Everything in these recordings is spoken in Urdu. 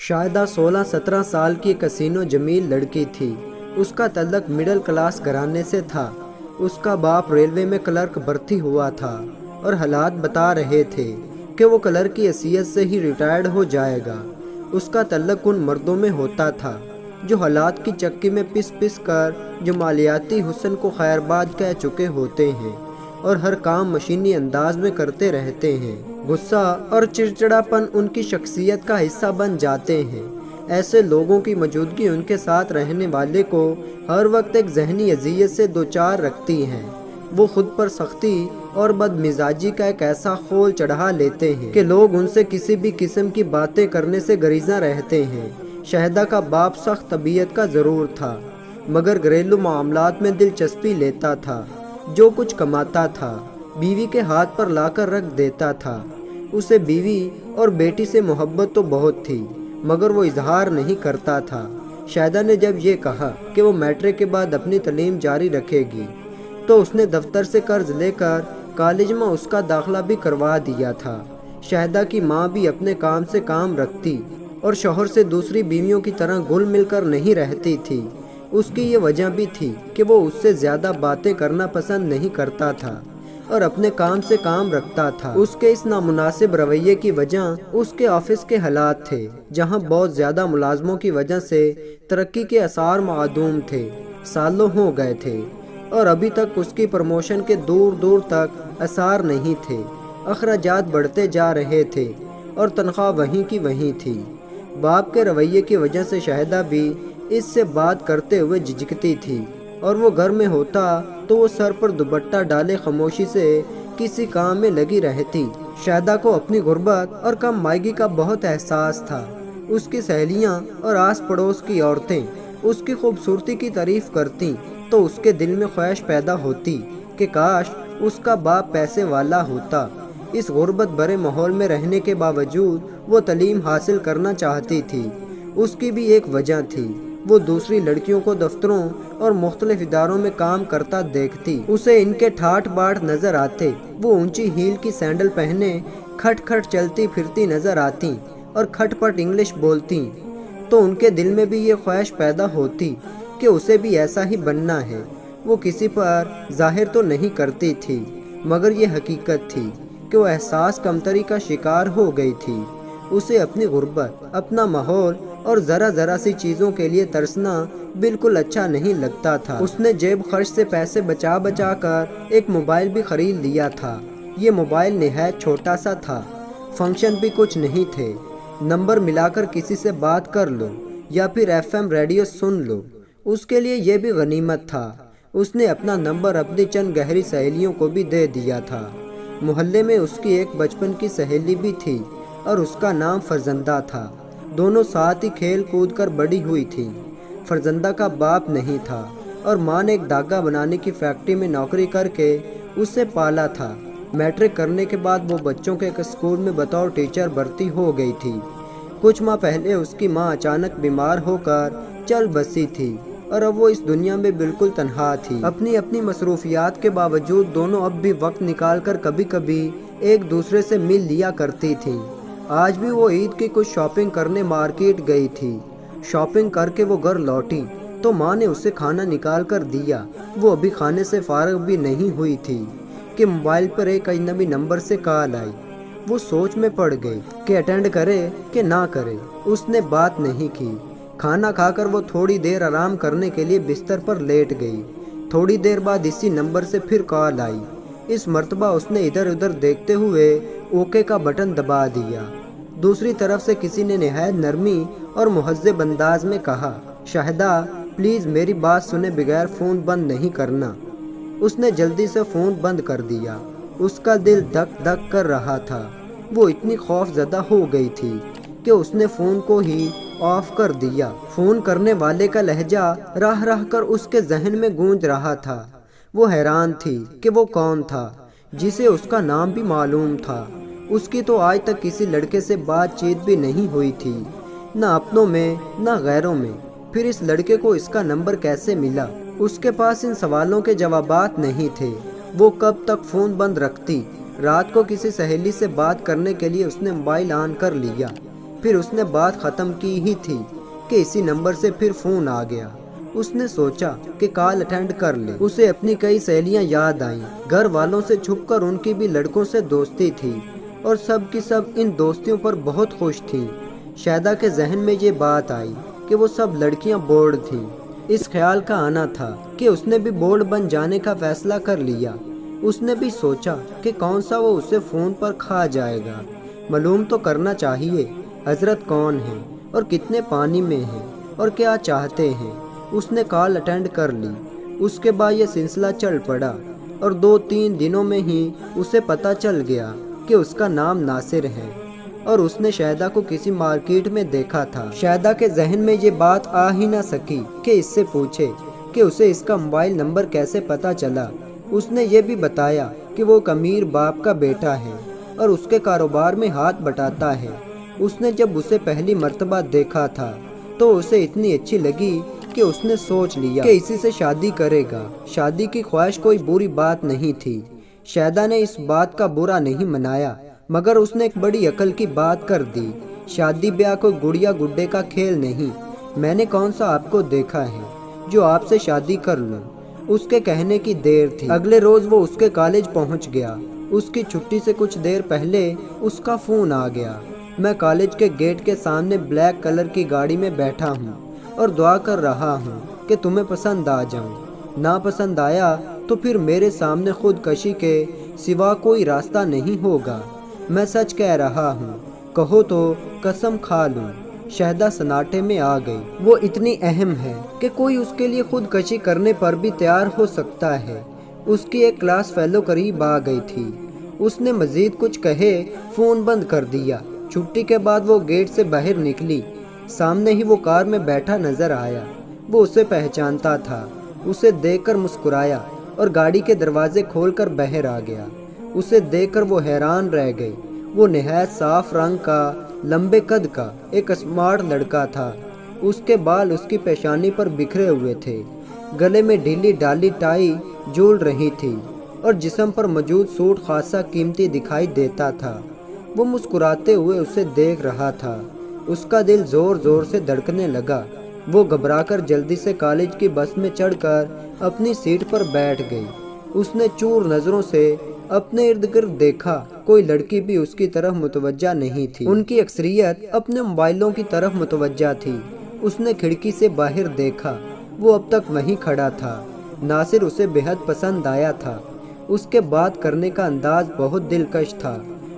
شاہدہ 16-17 سال کی کسینو جمیل لڑکی تھی۔ اس کا تعلق مڈل کلاس گھرانے سے تھا۔ اس کا باپ ریلوے میں کلرک بھرتی ہوا تھا اور حالات بتا رہے تھے کہ وہ کلرک کی حیثیت سے ہی ریٹائرڈ ہو جائے گا۔ اس کا تعلق ان مردوں میں ہوتا تھا جو حالات کی چکی میں پس پس کر جو مالیاتی حسن کو خیرباد کہہ چکے ہوتے ہیں اور ہر کام مشینی انداز میں کرتے رہتے ہیں۔ غصہ اور چڑچڑاپن ان کی شخصیت کا حصہ بن جاتے ہیں۔ ایسے لوگوں کی موجودگی ان کے ساتھ رہنے والے کو ہر وقت ایک ذہنی اذیت سے دوچار رکھتی ہیں۔ وہ خود پر سختی اور بد مزاجی کا ایک ایسا خول چڑھا لیتے ہیں کہ لوگ ان سے کسی بھی قسم کی باتیں کرنے سے گریزاں رہتے ہیں۔ شاہدہ کا باپ سخت طبیعت کا ضرور تھا مگر گھریلو معاملات میں دلچسپی لیتا تھا۔ جو کچھ کماتا تھا بیوی کے ہاتھ پر لا کر رکھ دیتا تھا۔ اسے بیوی اور بیٹی سے محبت تو بہت تھی مگر وہ اظہار نہیں کرتا تھا۔ شاہدہ نے جب یہ کہا کہ وہ میٹرک کے بعد اپنی تعلیم جاری رکھے گی تو اس نے دفتر سے قرض لے کر کالج میں اس کا داخلہ بھی کروا دیا تھا۔ شاہدہ کی ماں بھی اپنے کام سے کام رکھتی اور شوہر سے دوسری بیویوں کی طرح گھل مل کر نہیں رہتی تھی۔ اس کی یہ وجہ بھی تھی کہ وہ اس سے زیادہ باتیں کرنا پسند نہیں کرتا تھا اور اپنے کام سے کام رکھتا تھا۔ اس کے اس نامناسب رویے کی وجہ اس کے آفس کے حالات تھے جہاں بہت زیادہ ملازموں کی وجہ سے ترقی کے آثار معدوم تھے۔ سالوں ہو گئے تھے اور ابھی تک اس کی پروموشن کے دور دور تک آثار نہیں تھے۔ اخراجات بڑھتے جا رہے تھے اور تنخواہ وہیں کی وہیں تھی۔ باپ کے رویے کی وجہ سے شاہدہ بھی اس سے بات کرتے ہوئے جھجکتی تھی اور وہ گھر میں ہوتا تو وہ سر پر دوپٹہ ڈالے خاموشی سے کسی کام میں لگی رہتی۔ شاہدہ کو اپنی غربت اور کم مائگی کا بہت احساس تھا۔ اس کی سہیلیاں اور آس پڑوس کی عورتیں اس کی خوبصورتی کی تعریف کرتی تو اس کے دل میں خواہش پیدا ہوتی کہ کاش اس کا باپ پیسے والا ہوتا۔ اس غربت بھرے ماحول میں رہنے کے باوجود وہ تعلیم حاصل کرنا چاہتی تھی۔ اس کی بھی ایک وجہ تھی، وہ دوسری لڑکیوں کو دفتروں اور مختلف اداروں میں کام کرتا دیکھتی۔ اسے ان کے ٹھاٹ باٹ نظر آتے۔ وہ اونچی ہیل کی سینڈل پہنے کھٹ کھٹ چلتی پھرتی نظر آتی اور کھٹ پٹ انگلش بولتی تو ان کے دل میں بھی یہ خواہش پیدا ہوتی کہ اسے بھی ایسا ہی بننا ہے۔ وہ کسی پر ظاہر تو نہیں کرتی تھی مگر یہ حقیقت تھی کہ وہ احساس کمتری کا شکار ہو گئی تھی۔ اسے اپنی غربت، اپنا ماحول اور ذرا ذرا سی چیزوں کے لیے ترسنا بالکل اچھا نہیں لگتا تھا۔ اس نے جیب خرچ سے پیسے بچا بچا کر ایک موبائل بھی خرید لیا تھا۔ یہ موبائل نہایت چھوٹا سا تھا، فنکشن بھی کچھ نہیں تھے۔ نمبر ملا کر کسی سے بات کر لو یا پھر FM ریڈیو سن لو، اس کے لیے یہ بھی غنیمت تھا۔ اس نے اپنا نمبر اپنی چند گہری سہیلیوں کو بھی دے دیا تھا۔ محلے میں اس کی ایک بچپن کی سہیلی بھی تھی اور اس کا نام فرزندہ تھا۔ دونوں ساتھ ہی کھیل کود کر بڑی ہوئی تھیں۔ فرزندہ کا باپ نہیں تھا اور ماں نے ایک دھاگا بنانے کی فیکٹری میں نوکری کر کے اسے پالا تھا۔ میٹرک کرنے کے بعد وہ بچوں کے ایک اسکول میں بطور ٹیچر بھرتی ہو گئی تھی۔ کچھ ماہ پہلے اس کی ماں اچانک بیمار ہو کر چل بسی تھی اور اب وہ اس دنیا میں بالکل تنہا تھی۔ اپنی مصروفیات کے باوجود دونوں اب بھی وقت نکال کر کبھی کبھی ایک دوسرے سے مل لیا کرتی تھیں۔ آج بھی وہ عید کی کچھ شاپنگ کرنے مارکیٹ گئی تھی۔ شاپنگ کر کے وہ گھر لوٹی تو ماں نے اسے کھانا نکال کر دیا۔ وہ ابھی کھانے سے فارغ بھی نہیں ہوئی تھی کہ موبائل پر ایک اجنبی نمبر سے کال آئی۔ وہ سوچ میں پڑ گئی کہ اٹینڈ کرے کہ نہ کرے۔ اس نے بات نہیں کی۔ کھانا کھا کر وہ تھوڑی دیر آرام کرنے کے لیے بستر پر لیٹ گئی۔ تھوڑی دیر بعد اسی نمبر سے پھر کال آئی۔ اس مرتبہ اس نے ادھر ادھر دیکھتے ہوئے اوکے کا بٹن دبا دیا۔ دوسری طرف سے کسی نے نہایت نرمی اور مہذب انداز میں کہا، شاہدہ پلیز میری بات سنے بغیر فون بند نہیں کرنا۔ اس نے جلدی سے فون بند کر دیا۔ اس کا دل دھک دھک کر رہا تھا۔ وہ اتنی خوف زدہ ہو گئی تھی کہ اس نے فون کو ہی آف کر دیا۔ فون کرنے والے کا لہجہ رہ رہ کر اس کے ذہن میں گونج رہا تھا۔ وہ حیران تھی کہ وہ کون تھا جسے اس کا نام بھی معلوم تھا۔ اس کی تو آج تک کسی لڑکے سے بات چیت بھی نہیں ہوئی تھی، نہ اپنوں میں نہ غیروں میں۔ پھر اس لڑکے کو اس کا نمبر کیسے ملا؟ اس کے پاس ان سوالوں کے جوابات نہیں تھے۔ وہ کب تک فون بند رکھتی؟ رات کو کسی سہیلی سے بات کرنے کے لیے اس نے موبائل آن کر لیا۔ پھر اس نے بات ختم کی ہی تھی کہ اسی نمبر سے پھر فون آ گیا۔ اس نے سوچا کہ کال اٹینڈ کر لے۔ اسے اپنی کئی سہیلیاں یاد آئیں۔ گھر والوں سے چھپ کر ان کی بھی لڑکوں سے دوستی تھی اور سب کی سب ان دوستیوں پر بہت خوش تھی۔ شہدہ کے ذہن میں یہ بات آئی کہ وہ سب لڑکیاں بورڈ تھیں۔ اس خیال کا آنا تھا کہ اس نے بھی بورڈ بن جانے کا فیصلہ کر لیا۔ اس نے بھی سوچا کہ کون سا وہ اسے فون پر کھا جائے گا۔ معلوم تو کرنا چاہیے حضرت کون ہیں اور کتنے پانی میں ہیں اور کیا چاہتے ہیں۔ اس نے کال اٹینڈ کر لی۔ اس کے بعد یہ سلسلہ چل پڑا اور 2-3 دنوں میں ہی اسے پتہ چل گیا کہ اس کا نام ناصر ہے اور اس نے شہدہ کو کسی مارکیٹ میں دیکھا تھا۔ شہدہ کے ذہن میں یہ بات آ ہی نہ سکی کہ اس سے پوچھے کہ اسے اس کا موبائل نمبر کیسے پتہ چلا۔ اس نے یہ بھی بتایا کہ وہ ایک امیر باپ کا بیٹا ہے اور اس کے کاروبار میں ہاتھ بٹاتا ہے۔ اس نے جب اسے پہلی مرتبہ دیکھا تھا تو اسے اتنی اچھی لگی کہ اس نے سوچ لیا کہ اسی سے شادی کرے گا۔ شادی کی خواہش کوئی بری بات نہیں تھی۔ شہدہ نے اس بات کا برا نہیں منایا، مگر اس نے ایک بڑی عقل کی بات کر دی۔ شادی بیاہ کوئی گڑیا گڈے کا کھیل نہیں۔ میں نے کون سا آپ کو دیکھا ہے جو آپ سے شادی کر لوں۔ اس کے کہنے کی دیر تھی۔ اگلے روز وہ اس کے کالج پہنچ گیا۔ اس کی چھٹی سے کچھ دیر پہلے اس کا فون آ گیا۔ میں کالج کے گیٹ کے سامنے بلیک کلر کی گاڑی میں بیٹھا ہوں اور دعا کر رہا ہوں کہ تمہیں پسند آ جاؤں۔ نہ پسند آیا تو پھر میرے سامنے خودکشی کے سوا کوئی راستہ نہیں ہوگا۔ میں سچ کہہ رہا ہوں، کہو تو قسم کھا لوں۔ شہدہ سناٹے میں آ گئی۔ وہ اتنی اہم ہے کہ کوئی اس کے لیے خودکشی کرنے پر بھی تیار ہو سکتا ہے۔ اس کی ایک کلاس فیلو قریب آ گئی تھی۔ اس نے مزید کچھ کہے فون بند کر دیا۔ چھٹی کے بعد وہ گیٹ سے باہر نکلی۔ سامنے ہی وہ کار میں بیٹھا نظر آیا۔ وہ اسے پہچانتا تھا۔ اسے دیکھ کر مسکرایا اور گاڑی کے دروازے کھول کر باہر آ گیا۔ اسے دیکھ کر وہ حیران رہ گئی۔ وہ نہایت صاف رنگ کا، لمبے قد کا ایک اسمارٹ لڑکا تھا۔ اس کے بال اس کی پیشانی پر بکھرے ہوئے تھے۔ گلے میں ڈھیلی ڈالی ٹائی جھول رہی تھی اور جسم پر موجود سوٹ خاصا قیمتی دکھائی دیتا تھا۔ وہ مسکراتے ہوئے اسے دیکھ رہا تھا۔ اس کا دل زور زور سے دھڑکنے لگا۔ وہ گھبرا کر جلدی سے کالج کی بس میں چڑھ کر اپنی سیٹ پر بیٹھ گئی۔ اس نے چور نظروں سے اپنے ارد گرد دیکھا۔ کوئی لڑکی بھی اس کی طرف متوجہ نہیں تھی۔ ان کی اکثریت اپنے موبائلوں کی طرف متوجہ تھی۔ اس نے کھڑکی سے باہر دیکھا۔ وہ اب تک وہیں کھڑا تھا۔ ناصر اسے بے حد پسند آیا تھا۔ اس کے بات کرنے کا انداز بہت دلکش تھا۔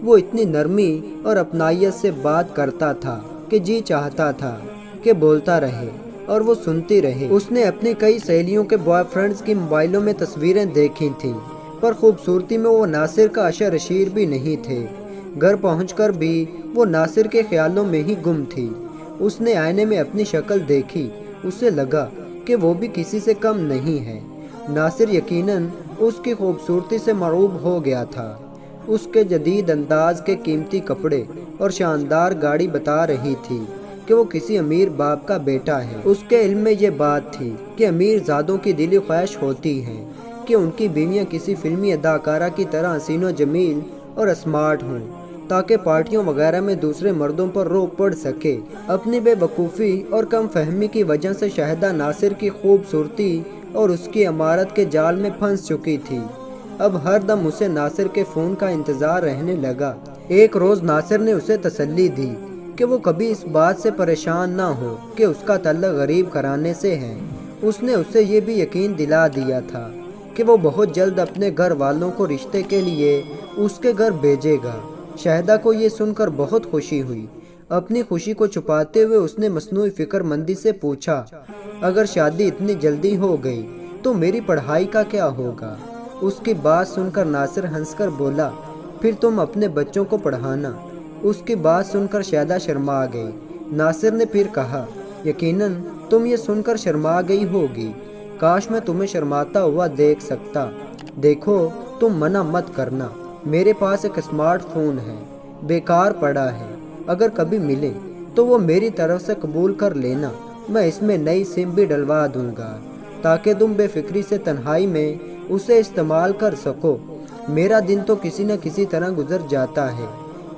وہ اتنی نرمی اور اپنائیت سے بات کرتا تھا کہ جی چاہتا تھا کہ بولتا رہے اور وہ سنتی رہے۔ اس نے اپنی کئی سہیلیوں کے بوائے فرینڈز کی موبائلوں میں تصویریں دیکھی تھیں، پر خوبصورتی میں وہ ناصر کا اشر اشیر بھی نہیں تھے۔ گھر پہنچ کر بھی وہ ناصر کے خیالوں میں ہی گم تھی۔ اس نے آئینے میں اپنی شکل دیکھی۔ اسے لگا کہ وہ بھی کسی سے کم نہیں ہے۔ ناصر یقیناً اس کی خوبصورتی سے مرعوب ہو گیا تھا۔ اس کے جدید انداز کے قیمتی کپڑے اور شاندار گاڑی بتا رہی تھی کہ وہ کسی امیر باپ کا بیٹا ہے۔ اس کے علم میں یہ بات تھی کہ امیر زادوں کی دلی خواہش ہوتی ہے کہ ان کی بیویاں کسی فلمی اداکارہ کی طرح حسین و جمیل اور اسمارٹ ہوں، تاکہ پارٹیوں وغیرہ میں دوسرے مردوں پر روب پڑ سکے۔ اپنی بے وقوفی اور کم فہمی کی وجہ سے شہدہ ناصر کی خوبصورتی اور اس کی عمارت کے جال میں پھنس چکی تھی۔ اب ہر دم اسے ناصر کے فون کا انتظار رہنے لگا۔ ایک روز ناصر نے اسے تسلی دی کہ وہ کبھی اس بات سے پریشان نہ ہو کہ اس کا تعلق غریب گھرانے سے ہے۔ اس نے اسے یہ بھی یقین دلا دیا تھا کہ وہ بہت جلد اپنے گھر والوں کو رشتے کے لیے اس کے گھر بھیجے گا۔ شہدہ کو یہ سن کر بہت خوشی ہوئی۔ اپنی خوشی کو چھپاتے ہوئے اس نے مصنوعی فکر مندی سے پوچھا، اگر شادی اتنی جلدی ہو گئی تو میری پڑھائی کا کیا ہوگا؟ اس کی بات سن کر ناصر ہنس کر بولا، پھر تم اپنے بچوں کو پڑھانا۔ اس کی بات سن کر شہدہ شرما گئی۔ ناصر نے پھر کہا، یقیناً تم یہ سن کر شرما گئی ہوگی۔ کاش میں تمہیں شرماتا ہوا دیکھ سکتا۔ دیکھو تم منع مت کرنا، میرے پاس ایک اسمارٹ فون ہے، بیکار پڑا ہے، اگر کبھی ملے تو وہ میری طرف سے قبول کر لینا۔ میں اس میں نئی سم بھی ڈلوا دوں گا تاکہ تم بے فکری سے تنہائی میں اسے استعمال کر سکو۔ میرا دن تو کسی نہ کسی طرح گزر جاتا ہے،